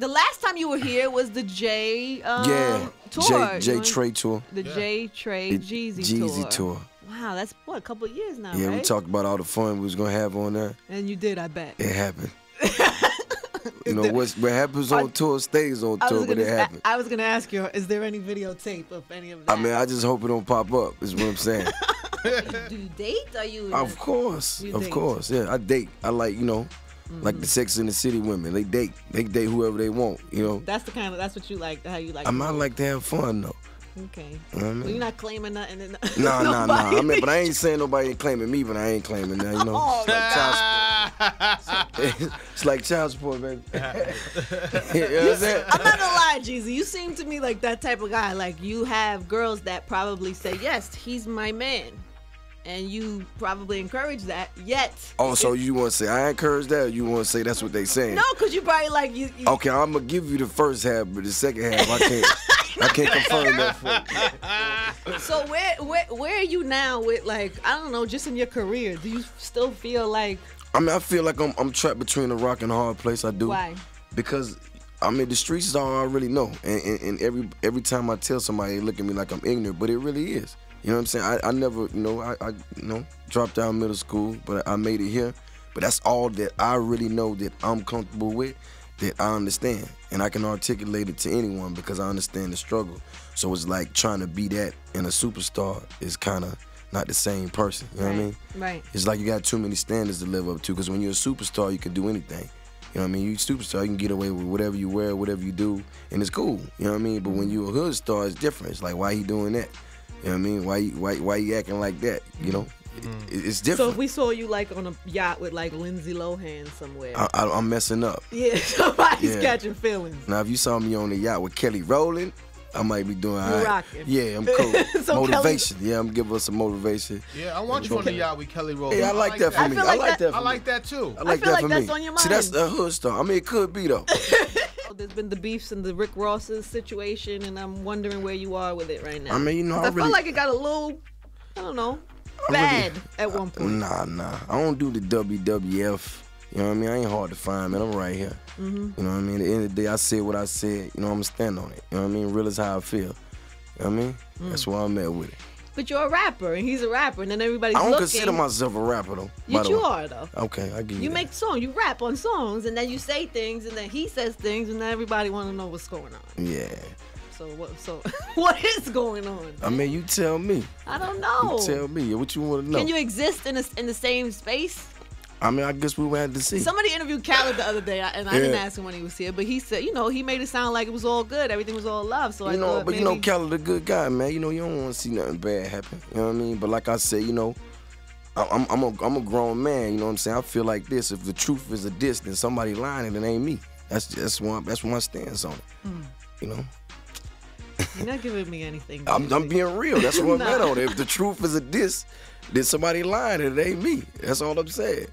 The last time you were here was the J tour. J Trey tour. The J Trey Jeezy tour. Wow, that's what, a couple of years now, Yeah, right? we talked about all the fun we was gonna have on there. And you did, I bet. It happened. You know, what happens on tour stays on tour, but it happened. I was gonna ask you, is there any videotape of any of that? I mean, I just hope it don't pop up, is what I'm saying. Do you date? Are you? Of course. Yeah, I date. I like, you know, like the Sex and the City women. They date whoever they want, you know. That's what you like, how you like. I like to have fun though. Okay. You know what I mean? Well, you're not claiming nothing. Nah. I mean, but I ain't saying nobody ain't claiming me, but I ain't claiming that, you know. Oh, it's like child support, baby. You know what I'm saying? I'm not gonna lie, Jeezy. You seem to me like that type of guy. Like, you have girls that probably say, yes, he's my man. And you probably encourage that, yet. Oh, so you want to say I encourage that, or you want to say that's what they saying? No, because you probably like you. Okay, I'm going to give you the first half, but the second half, I can't confirm that for you. So where are you now with, like, I don't know, just in your career? Do you still feel like? I mean, I feel like I'm trapped between a rock and a hard place. I do. Why? Because, I mean, the streets is all I really know. And every time I tell somebody, they look at me like I'm ignorant, but it really is. You know what I'm saying? I never, you know, I dropped out of middle school, but I made it here. But that's all that I really know that I'm comfortable with, that I understand. And I can articulate it to anyone because I understand the struggle. So it's like trying to be that and a superstar is kind of not the same person. You know what I mean? Right. It's like you got too many standards to live up to, because when you're a superstar, you can do anything. You know what I mean? You're a superstar, you can get away with whatever you wear, whatever you do, and it's cool. You know what I mean? But when you're a hood star, it's different. It's like, why he doing that? You know what I mean? Why you acting like that? You know, it's different. So if we saw you like on a yacht with like Lindsay Lohan somewhere, I'm messing up. Yeah, somebody's catching feelings. Now, if you saw me on the yacht with Kelly Rowland, I might be doing all right. Rocking. Yeah, I'm cool. So motivation. Yeah, I'm giving us some motivation. Yeah, I want you on the yacht with Kelly Rowland. Yeah, I like that for me. I like that for me. I like that too. I like feel that like for that's me. on your mind. See, that's a hood star. I mean, it could be though. There's been the beefs and the Rick Ross's situation, and I'm wondering where you are with it right now. I mean, you know, I felt like it got a little, I don't know, bad at one point. Nah. I don't do the WWF. You know what I mean? I ain't hard to find, man. I'm right here. You know what I mean? At the end of the day, I said what I said. You know, I'm going to stand on it. You know what I mean? Real as how I feel. You know what I mean? That's where I'm at with it. But you're a rapper, and he's a rapper, and then everybody's looking. I don't consider myself a rapper, though. Yes, you are, though. Okay, I give you You that. make songs, you rap on songs, and then you say things, and then he says things, and then everybody want to know what's going on. Yeah. So what is going on? I mean, you tell me. I don't know. You tell me. What you want to know? Can you exist in the same space? I mean, I guess we would have to see. Somebody interviewed Khaled the other day, and I didn't ask him when he was here, but he said, you know, he made it sound like it was all good, everything was all love. So I thought maybe... you know, Khaled a good guy, man. You know, you don't want to see nothing bad happen. You know what I mean? But like I said, you know, I'm a grown man. You know what I'm saying? I feel like this: if the truth is a diss, then somebody lying, and it ain't me. That's my stance on it. You know. You're not giving me anything. I'm being real. That's what I'm at on it. If the truth is a diss, then somebody lying, and it ain't me. That's all I'm saying.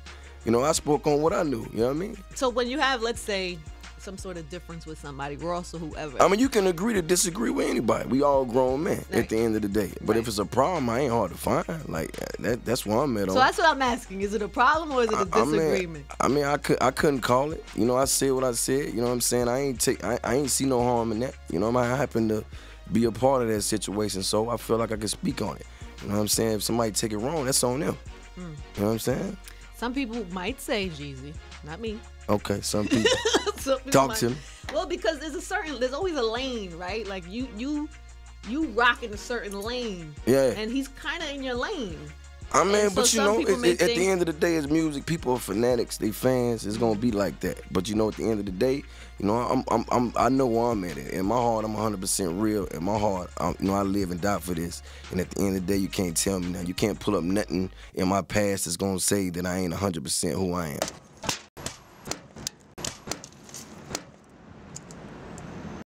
You know, I spoke on what I knew. You know what I mean? So when you have, let's say, some sort of difference with somebody, Ross or whoever. I mean, you can agree to disagree with anybody. We all grown men at the end of the day. But if it's a problem, I ain't hard to find. Like that's where I'm at on. So that's what I'm asking. Is it a problem or is it a disagreement? I mean, I couldn't call it. You know, I said what I said. You know what I'm saying? I ain't see no harm in that. You know, I happen to be a part of that situation, so I feel like I can speak on it. You know what I'm saying? If somebody take it wrong, that's on them. You know what I'm saying? Some people might say Jeezy, not me. Okay, some people. Talk Talk to me. Well, because there's always a lane, right? Like you rock in a certain lane. Yeah. And he's kind of in your lane. I mean, so but you know, at think... the end of the day, it's music. People are fanatics. They fans. It's gonna be like that. But you know, at the end of the day, you know, I know where I'm at. In my heart, I'm 100% real. In my heart, you know, I live and die for this. And at the end of the day, you can't tell me now. You can't pull up nothing in my past that's gonna say that I ain't 100% who I am.